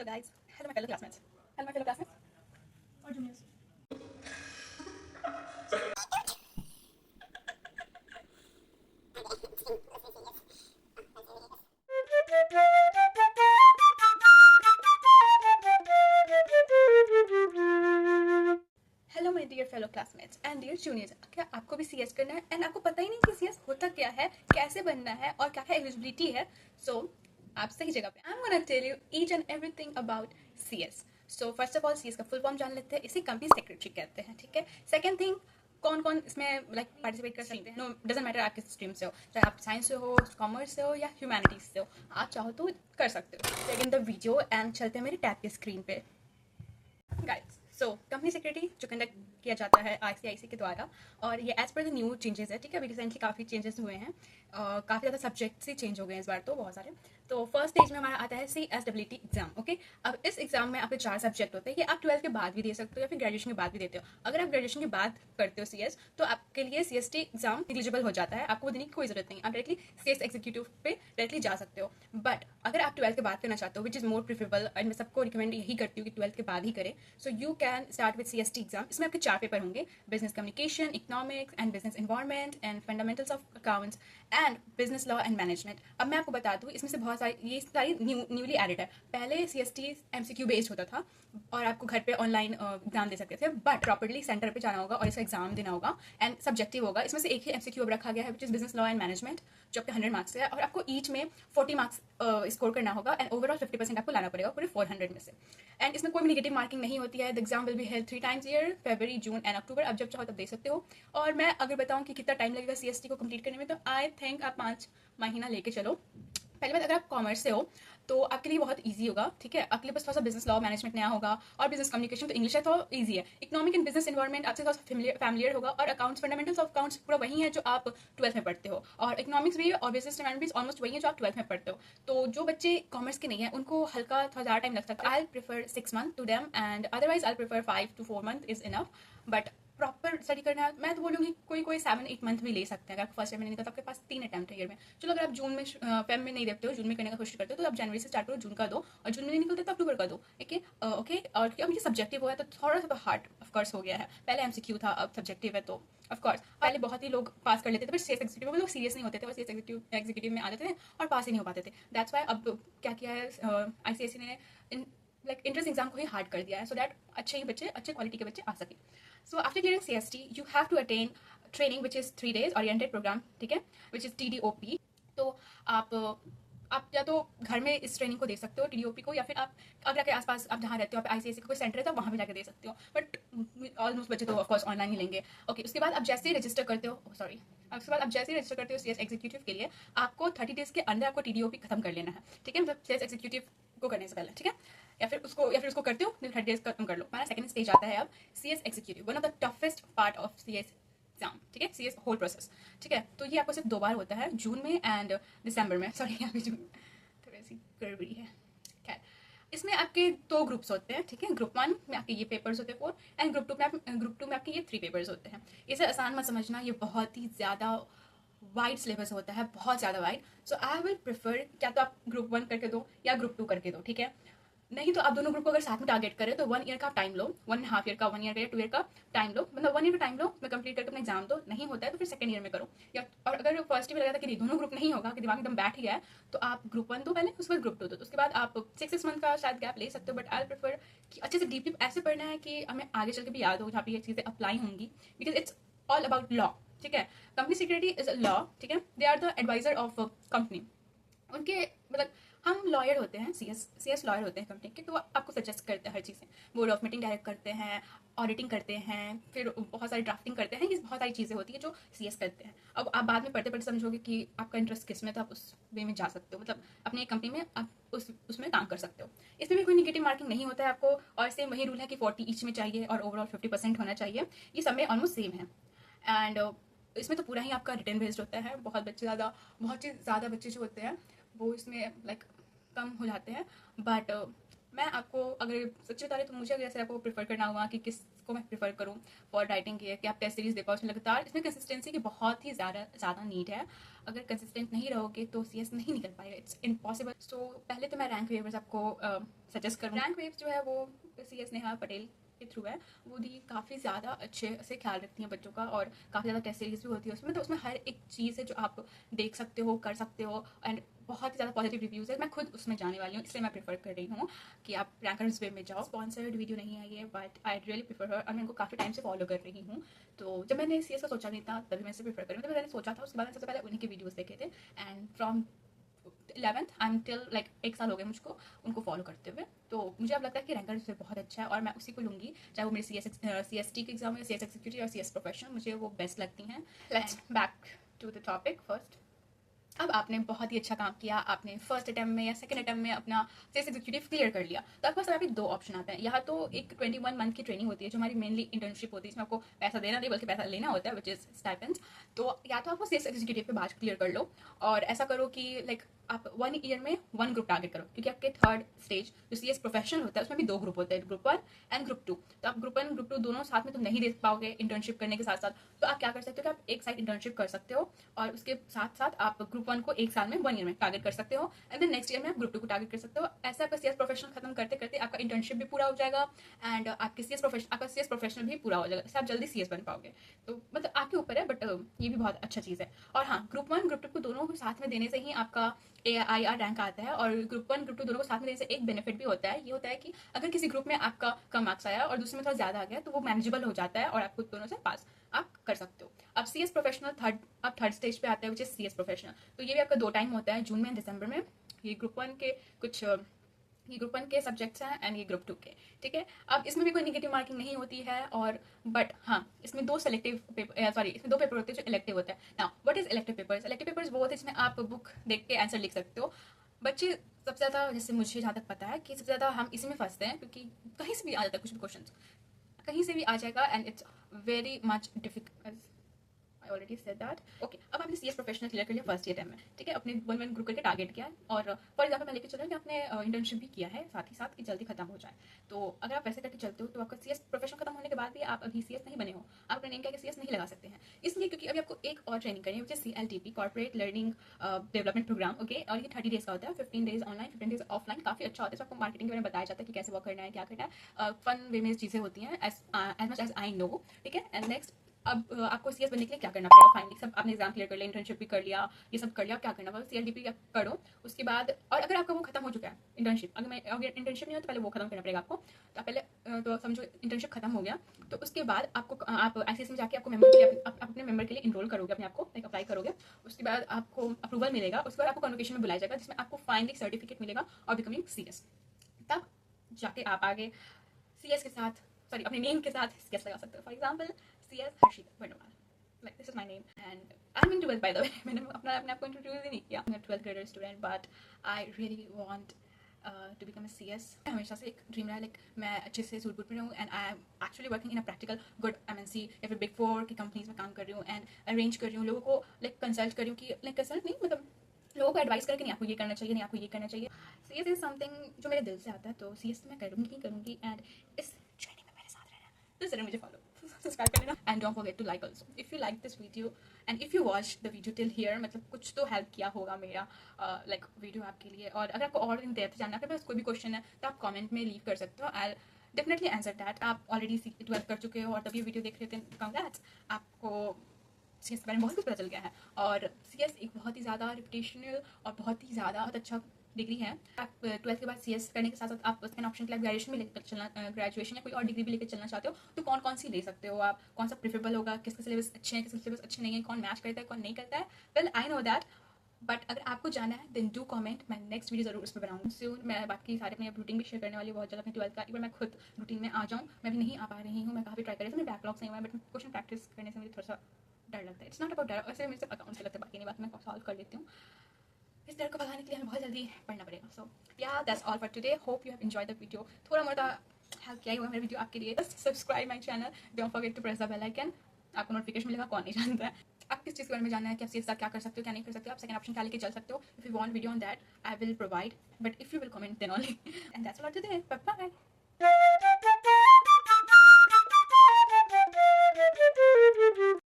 guys. Hello my fellow classmates. Hello my fellow classmates. और juniors. Hello my dear fellow classmates and dear juniors. क्या आपको भी CS करना है and आपको पता ही नहीं कि सीएस होता क्या है, कैसे बनना है और क्या क्या एलिजिबिलिटी है? सो आप सही जगह पे. I am gonna tell you each and everything about CS. So first of all CS का फुल फॉर्म जान लेते हैं. इसे कंपनी सेक्रेटरी कहते हैं. ठीक है. सेकंड थिंग, कौन कौन इसमें पार्टिसिपेट कर सकते हैं? नो डजंट मैटर आप किस स्ट्रीम से हो, चाहे आप साइंस से हो, कॉमर्स से हो या ह्यूमैनिटीज से हो, आप चाहो तो कर सकते हो. सेकंड द वीडियो एंड चलते हैं मेरी टैब की स्क्रीन पे. गाइस, सो कंपनी सेक्रेटरी जो कंडक्ट किया जाता है आईसीआईसी के द्वारा, और ये as per the new changes है. ठीक है. अभी रिसेंटली काफ़ी चेंजेस हुए हैं, काफ़ी ज़्यादा सब्जेक्ट्स ही चेंज हो गए हैं इस बार तो बहुत सारे. तो फर्स्ट स्टेज में हमारा आता है CSWT एग्जाम. ओके. अब इस एग्जाम में आपके 4 सब्जेक्ट होते हैं. ये आप 12th के बाद भी दे सकते हो या फिर ग्रेजुएशन के बाद भी देते हो. अगर आप ग्रेजुएशन के बाद करते हो सीएस तो आपके लिए CST एग्जाम एलिजिबल हो जाता है. आपको वो देने की कोई जरूरत नहीं. आप डायरेक्टली सीएस एग्जीक्यूटिव पे डायरेक्टली जा सकते हो. बट अगर आप 12th के बाद करना चाहते हो, which is more preferable, and मैं सबको रिकमेंड यही करती हूँ कि 12th के बाद ही करें. So you can start with CST exam. इसमें आपके 4 पेपर होंगे: business communication, economics and business environment and fundamentals of accounts and business law and management. अब मैं आपको बता दूँ, इसमें से बहुत सारी, ये सारी न्यूली एडेड है. पहले CST MCQ बेस्ड होता था और आपको घर पे ऑनलाइन एग्जाम दे सकते थे, बट प्रॉपर्ली सेंटर पे जाना होगा और इसका एग्जाम देना होगा एंड सब्जेक्टिव होगा. इसमें से एक ही MCQ अब रखा गया है, which is business law and management, जो आपके 100 मार्क्स है और आपको ईच में 40 मार्क्स स्कोर करना होगा एंड ओवरऑल 50% आपको लाना पड़ेगा पूरे 400 में से. एंड इसमें कोई भी नेगेटिव मार्किंग नहीं होती है. The exam will be held 3 times year, February, June and October. अब जब चाहो तब दे सकते हो. और मैं अगर बताऊँ कि कितना टाइम लगेगा CST को कंप्लीट करने में, तो आई थिंक आप 5 महीना लेके चलो. पहली बात, अगर आप कॉमर्स से हो तो आपके लिए बहुत इजी होगा. ठीक है. आपके लिए बस थोड़ा सा बिजनेस लॉ मैनेजमेंट नया होगा और बिजनेस कम्युनिकेशन तो इंग्लिश है तो इजी है. इकोनॉमिक एंड बिजनेस एनवायरनमेंट आपसे थोड़ा सा फैमिलियर होगा. और अकाउंट्स, फंडामेंटल्स ऑफ अकाउंट्स पूरा वही है जो आप 12th में पढ़ते हो. और इकोनॉमिक्स भी और बिजनेस एनवायरनमेंट भी ऑलमोस्ट वही है जो आप 12th में पढ़ते हो. तो जो बच्चे कॉमर्स के नहीं है उनको हल्का थोड़ा ज़्यादा टाइम लग सकता है. I prefer 6 months to them and otherwise I prefer 5 to 4 months is enough. But proper study करना है, मैं तो बोलूँगी कोई 7-8 मंथ भी ले सकते हैं. अगर फर्स्ट टाइम में नहीं निकलता, आपके पास 3 अटैम्प्ट है ईयर में. चलो अगर आप जून में फेब में नहीं देते हो, जून में करने का कोशिश करते हो, तो आप जनवरी से स्टार्ट करो, जून का दो, और जून में नहीं निकलते तो अक्टूबर का दो. ओके. ओके. और अब ये सब्जेक्टिव हुआ है तो थोड़ा सा तो हार्ड ऑफकोर्स हो गया है. पहले MCQ था, अब सब्जेक्टिव है. तो ऑफकोर्स पहले बहुत ही लोग पास कर लेते थे, पर सीएस एग्जीक्यूटिव में लोग सीरियस नहीं होते थे, बस एग्जीक्यूटिव में आ जाते थे और पास ही नहीं हो पाते थे. दैट्स वाई अब क्या किया है ICSE ने, इंट्रेंस एग्जाम को ही हार्ड कर दिया है, सो दैट अच्छे ही बच्चे, अच्छे क्वालिटी के बच्चे आ सके. So after clearing CST, you have to attain training which is 3 days oriented program. ठीक है. which is TDOP. तो आप या तो घर में इस ट्रेनिंग को दे सकते हो TDOP को, या फिर आप अगर के आसपास आप जहाँ रहते हो, आप ICSE का कोई सेंटर है तो वहाँ भी जाकर दे सकते हो. बट ऑलमोस्ट बच्चे तो ऑफकोर्स ऑनलाइन ही लेंगे. ओके. उसके बाद आप जैसे ही रजिस्टर करते हो, सॉरी, उसके बाद आप जैसे ही रजिस्टर करते हो CS एग्जीक्यूटिव के लिए, आपको 30 डेज के अंदर आपको TDOP खत्म कर लेना है. ठीक है. मतलब CS एग्जीक्यूटिव को करने से पहले. ठीक है. या फिर उसको करते हो, 30 डेज खत्म कर लो. हमारा सेकंड स्टेज आता है अब CS executive, one of the toughest part of CS exam. ठीक है. CS whole process. ठीक है. तो ये आपको सिर्फ 2 बार होता है, जून में एंड दिसंबर में. सॉरी, यहाँ पे जून थोड़ी सी गड़बड़ी है. खैर, इसमें आपके 2 ग्रुप्स होते हैं. ठीक है. ग्रुप 1 में आपके ये पेपर्स होते हैं 4, एंड ग्रुप 2 में आपके ये 3 पेपर्स होते हैं. इसे आसान मत समझना, ये बहुत ही ज़्यादा वाइड सिलेबस होता है, बहुत ज़्यादा wide. So I will prefer, क्या तो आप ग्रुप 1 करके दो या ग्रुप 2 करके दो. ठीक है. नहीं तो आप दोनों ग्रुप को अगर साथ में टारगेट करें तो 1 ईयर का टाइम लो, 1.5 ईयर का, 1 ईयर का या 2 ईयर का टाइम लो. मतलब 1 ईयर का टाइम लो, मैं कंप्लीट करके अपना एग्जाम दो. नहीं होता है तो फिर सेकंड ईयर में करो. या और अगर फर्स्ट ईयर में लगा था कि नहीं दोनों ग्रुप नहीं होगा, कि दिमाग एकदम बैठ ही गया है, तो आप ग्रुप 1 दो पहले, उसके बाद ग्रुप 2 दो. उसके बाद आप 6 मंथ का शायद गैप ले सकते हो. बट आई प्रेफर कि अच्छे से डीपली ऐसे पढ़ना है कि हमें आगे चल के भी याद हो, जहाँ पे ये चीज़ें अप्लाई होंगी, because it's all about law. ठीक है. Company security is a law. ठीक है. They are the adviser of company. उनके मतलब हम लॉयर होते हैं, CS लॉयर होते हैं कंपनी के, तो वो आपको सजेस्ट करते हैं हर चीज़ें. बोर्ड ऑफ मीटिंग डायरेक्ट करते हैं, ऑडिटिंग करते हैं, फिर बहुत सारी ड्राफ्टिंग करते हैं. ये बहुत सारी चीज़ें होती है जो CS करते हैं. अब आप बाद में पढ़ते पढ़ते समझोगे कि आपका इंटरेस्ट किस में, तो आप उस वे में जा सकते हो. मतलब अपनी एक कंपनी में आप उसमें काम कर सकते हो. इसमें भी कोई निगेटिव मार्किंग नहीं होता है आपको. और सेम वही रूल है कि 40 ईच में चाहिए और ओवरऑल 50% होना चाहिए. ये सब में ऑलमोस्ट सेम है. एंड इसमें तो पूरा ही आपका रिटर्न बेस्ड होता है. बहुत ही ज़्यादा बच्चे जो होते हैं वो इसमें कम हो जाते हैं. बट मैं आपको अगर सच्ची बता रही तो मुझे अगर ऐसे आपको प्रेफर करना हुआ कि किसको मैं प्रेफर करूँ फॉर राइटिंग की, कि आप टेस्ट सीरीज देखो, उसमें लगातार इसमें कंसिस्टेंसी की बहुत ही ज़्यादा नीड है। अगर कंसिस्टेंट नहीं रहोगे तो CS नहीं निकल पाएगा, इट्स इम्पॉसिबल। सो पहले तो मैं रैंक वेवर्स आपको सजेस्ट करूँ। रैंक वेव्स जो है वो CS नेहा पटेल के थ्रू है। वो दी काफ़ी ज़्यादा अच्छे से ख्याल रखती हैं बच्चों का, और काफ़ी ज़्यादा टेस्ट सीरीज भी होती है उसमें। तो उसमें हर एक चीज़ है जो आप देख सकते हो, कर सकते हो, एंड बहुत ही ज़्यादा पॉजिटिव रिव्यूज़ है। मैं खुद उसमें जाने वाली हूँ, इसलिए मैं प्रेफर कर रही हूँ कि आप रैंकर्स वे में जाओ। स्पॉन्सर्ड वीडियो नहीं है ये, बट आई रियली प्रेफर हर, और मैं इनको काफ़ी टाइम से फॉलो कर रही हूँ। तो जब मैंने CS का सोचा नहीं था तभी मैं इसे प्रेफर करी, तो मैंने सोचा था, उसके बाद सबसे पहले उन्हीं के वीडियोज़ देखे थे। And from 11th I am till like 1 साल हो गए मुझको उनको फॉलो करते हुए। तो मुझे अब लगता है कि रैंकर से बहुत अच्छा है, और मैं उसी को लूँगी, चाहे वो मेरी CST के एग्जाम या CS एक्सिक्यूटिव या CS प्रोफेशनल, मुझे वो बेस्ट लगती हैं। Let's back to the topic first. अब आपने बहुत ही अच्छा काम किया, आपने फर्स्ट अटेम्प्ट में या सेकंड अटेम्प्ट में अपना CS एग्जीक्यूटिव क्लियर कर लिया, तो आपके पास अभी दो ऑप्शन आते हैं। यहाँ तो एक 21 मंथ की ट्रेनिंग होती है जो हमारी मेनली इंटर्नशिप होती है, इसमें आपको पैसा देना नहीं बल्कि पैसा लेना होता है, विच इज़ स्टाइपेंड्स। तो या तो आपको CS एग्जीक्यूटिव पे बात क्लियर कर लो, और ऐसा करो कि लाइक आप 1 ईयर में 1 ग्रुप टारगेट करो, क्योंकि आपके थर्ड स्टेज जो CS प्रोफेशनल होता है उसमें भी 2 ग्रुप होते हैं, ग्रुप 1 एंड ग्रुप 2। तो आप ग्रुप 1 ग्रुप 2 दोनों साथ में तो नहीं दे पाओगे इंटर्नशिप करने के साथ साथ। तो आप क्या कर सकते हो कि आप एक साइड इंटर्नशिप कर सकते हो, और उसके साथ साथ आप ग्रुप 1 को एक साल में 1 ईयर में टारगेट कर सकते हो, एंड देन नेक्स्ट ईयर में आप ग्रुप 2 को टारगेट कर सकते हो। ऐसे आपका CS प्रोफेशनल खत्म करते करते आपका इंटर्नशिप भी पूरा हो जाएगा, एंड आपके आपका CS प्रोफेशनल भी पूरा हो जाएगा, इससे आप जल्दी CS बन पाओगे। तो मतलब आपके ऊपर है, बट ये भी बहुत अच्छा चीज़ है। और हाँ, ग्रुप 1 ग्रुप 2 को दोनों को साथ में देने से ही आपका AIR रैंक आता है, और ग्रुप 1 ग्रुप 2 दोनों को साथ में देने से एक बेनिफिट भी होता है, ये होता है कि अगर किसी ग्रुप में आपका कम मार्क्स आया और दूसरे में थोड़ा ज़्यादा आ गया तो वो मैनेजेबल हो जाता है, और आपको दोनों से पास आप कर सकते हो। अब CS प्रोफेशनल आप थर्ड स्टेज पे आते हैं, विच इज CS प्रोफेशनल। तो ये भी आपका 2 टाइम होता है, जून में एंड दिसंबर में। ये ग्रुप 1 के कुछ ये ग्रुप 1 के सब्जेक्ट्स हैं, एंड ये ग्रुप 2 के, ठीक है। अब इसमें भी कोई निगेटिव मार्किंग नहीं होती है, और बट हाँ, इसमें 2 सेलेक्टिव पेपर, सॉरी, इसमें 2 पेपर होते हैं जो इलेक्टिव होता है। Now what is elective papers? Elective papers वो होते हैं जिसमें आप बुक देख के आंसर लिख सकते हो। बच्चे सबसे ज़्यादा, जैसे मुझे जहाँ तक पता है कि सबसे ज़्यादा हम इसी में फंसते हैं, क्योंकि कहीं से भी आ जाता है, कुछ भी क्वेश्चन कहीं से भी आ जाएगा, and it's very much difficult. I already said that. Okay, अब आपने CS प्रोफेशनल क्लियर कर लिया फर्स्ट ईयर में, ठीक है, अपने 1 ग्रुप करके टारगेट किया, और फॉर एग्जाम्पल मैं लेके चल रहा हूँ कि आपने इंटर्नशिप भी किया है साथ ही साथ, कि जल्दी खत्म हो जाए। तो अगर आप वैसे करके चलते हो तो आपका CS प्रोफेशनल खत्म होने के बाद भी आप अभी CS नहीं बने हो, आप अपने नेम के आगे CS नहीं लगा सकते हैं, इसलिए क्योंकि अभी आपको एक और ट्रेनिंग करनी है, which is CLTP, corporate learning development programme. Okay, और ये 30 डेज का होता है, 15 डेज ऑनलाइन, 15 डेज ऑफलाइन। काफ़ी अच्छा होता है, आपको मार्केटिंग के बारे में बताया जाता है कि कैसे वर्क करना है, क्या करना है, फन वे में चीज़ें होती हैं, as much as I know, ठीक है। एंड नेक्स्ट, अब आपको CS बनने के लिए क्या करना पड़ेगा? फाइनली सब आपने एग्जाम क्लियर कर लिया, इंटर्नशिप भी कर लिया, ये सब कर लिया, क्या करना पड़ेगा? CLTP करो, उसके बाद, और अगर आपका वो खत्म हो चुका है इंटर्नशिप, अगर इंटर्नशिप नहीं हो तो पहले वो खत्म करना पड़ेगा आपको। तो पहले तो समझो इंटर्नशिप खत्म हो गया, तो उसके बाद आपको आप ICS में जाके आपको मेंबर के लिए आप अपने मेंबर के लिए इनरोल करोगे, अपने आपको लाइक अप्लाई करोगे। उसके बाद आपको अप्रूवल मिलेगा, उसके बाद आपको कन्वोकेशन में बुलाया जाएगा, जिसमें आपको फाइनली सर्टिफिकेट मिलेगा और बिकमिंग CS। तब जाके आप आगे CS के साथ, सॉरी, अपने नेम के साथ CS लगा सकते हो। For example CS Harshita Varnwal, like this is my name, and I'm in 12th by the way. मैंने अपने आप को इंट्रोड्यूस ही नहीं किया। I'm a 12th grader student, but I really want to become a CS। हमेशा से एक ड्रीम रहा है, लाइक मैं अच्छे से सूट बूट में रहूँ, and I am actually working in a practical good MNC या फिर Big 4 की कंपनीज में काम कर रही हूँ, एंड अरेंज कर रही हूँ लोगों को, लाइक कंसल्ट कर रही हूँ, कि लाइक कंसल्ट नहीं, मतलब लोगों को एडवाइस करके, नहीं आपको ये करना चाहिए, नहीं आपको ये करना चाहिए। CS इज समथिंग जो मेरे दिल से आता है, तो CS मैं करूँगी, एंड इस ट्रेनिंग में मेरे साथ रहना, तो ज़रूर मुझे फॉलो सब्सक्राइब कर लेना, and don't forget to like also if you like this video, and if you watch the video till here, मतलब कुछ तो हेल्प किया होगा मेरा लाइक वीडियो आपके लिए। और अगर आपको और इन डेप्थ जानना है, कोई भी क्वेश्चन है तो आप कमेंट में लीव कर सकते हो, आई डेफिनेटली आंसर दैट। आप ऑलरेडी 12 कर चुके हो और तभी वीडियो देख रहे थे, कंग्रेट्स, आपको CS के बारे में बहुत कुछ पता चल गया है। और CS एक बहुत ही ज़्यादा रिपीटेशनल और बहुत ही ज़्यादा बहुत अच्छा डिग्री है। आप 12th के बाद CS करने के साथ साथ आप सेकंड ऑप्शन के लिए ग्रेजुएशन भी लेकर चलना, ग्रेजुएशन या कोई और डिग्री भी लेकर चलना चाहते हो, तो कौन कौन सी ले सकते हो आप, कौन सा प्रेफरेबल होगा, किसके सिलेबस अच्छे हैं, किसके सिलेबस अच्छे नहीं है, कौन मैच करता है, कौन नहीं करता है, well I know that. But अगर आपको जाना है देन डू कमेंट, मैं नेक्स्ट वीडियो जरूर उसमें बनाऊंगी सून। मैं बाकी सारे अपने रूटीन भी शेयर करने वाली बहुत जल्द, अपने 12th का एक बार मैं खुद रूटीन में आ जाऊँ। मैं भी नहीं आ पा रही हूँ, मैं काफ़ी ट्राई कर रही हूँ, मेरे बैकलॉग्स नहीं हुआ है, बट क्वेश्चन प्रैक्टिस करने से मुझे थोड़ा सा डर लगता है। इट्स नॉट अबाउट डर, वैसे मेरे से अकाउंट से लगता है, बाकी नहीं बात मैं सॉल्व कर लेती हूँ। इस डर को भगाने के लिए हमें बहुत जल्दी पढ़ना पड़ेगा। सो या that's all for today, hope you have enjoyed the video. थोड़ा मोटा हेल्प किया ही हुआ मेरा वीडियो आपके लिए। Subscribe my channel, don't forget to press the bell icon, आपको नोटिफिकेशन मिलेगा, कौन नहीं जानता है। आप किस चीज़ के बारे में जानना है कि आप सीएस क्या कर सकते हो क्या नहीं कर सकते हो, आप सेकंड ऑप्शन क्या लेके चल सकते हो. If you want video on that I will provide, but if you will comment then only. And that's all today. Bye bye.